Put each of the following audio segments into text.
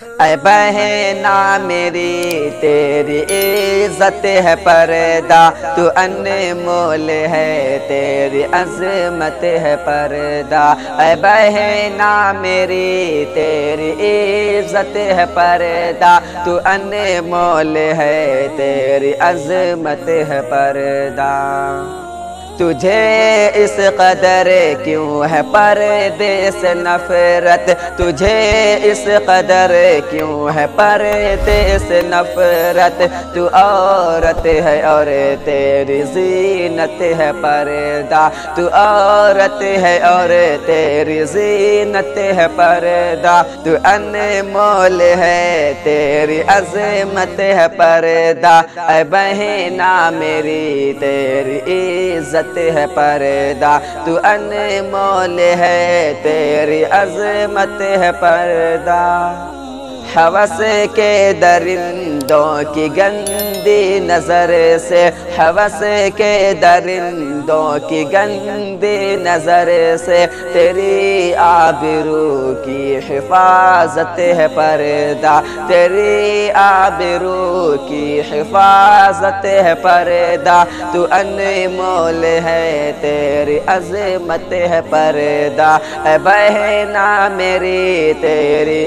اے بہنا میری تیری عزت ہے پردہ، تو انمول ہے تیری عظمت ہے پردہ۔ اے بہنا میری تیری عزت ہے پردہ، تو انمول ہے تیری عظمت ہے پردہ۔ تجھے اس قدر کیوں ہے پردے سے نفرت، تجھے اس قدر کیوں ہے پردے سے نفرت، تو عورت ہے اور تیری زینت ہے پردہ، تو عورت ہے اور تیری زینت ہے پردہ، تو انمول ہے تیری عظمت ہے پردہ۔ اے بہنا میری تیری عزت ہے پردہ، تو انمول ہے تیری عظمت ہے پردہ۔ ہوس کے درندوں کی گندی نظر سے، ہوس کے درندوں کی گندی نظر سے، تیری آبرو کی حفاظت ہے پردہ، تیری آبرو کی حفاظت ہے پردہ، تو انمول ہے تیری عظمت ہے پردہ۔ اے بہنا میری تیری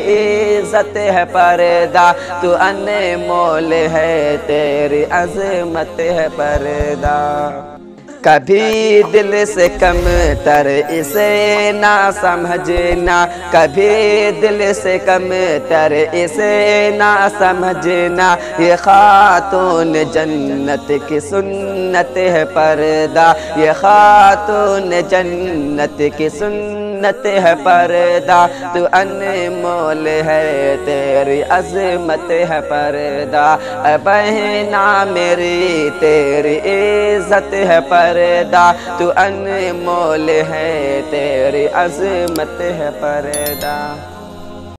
عزت ہے پردہ، تو انمول ہے تیری عظمت ہے پردہ۔ کبھی دل سے کم تر اسے نہ سمجھنا، کبھی دل سے کم تر اسے نہ سمجھنا، یہ خاتون جنت کی سنت ہے پردہ، یہ خاتون جنت کی سنت ہے پردہ، تو انمول ہے تیری عظمت ہے پردہ۔ اے بہنا میری تیری عزت ہے پردہ، تو انمول ہے تیری عظمت ہے پردہ۔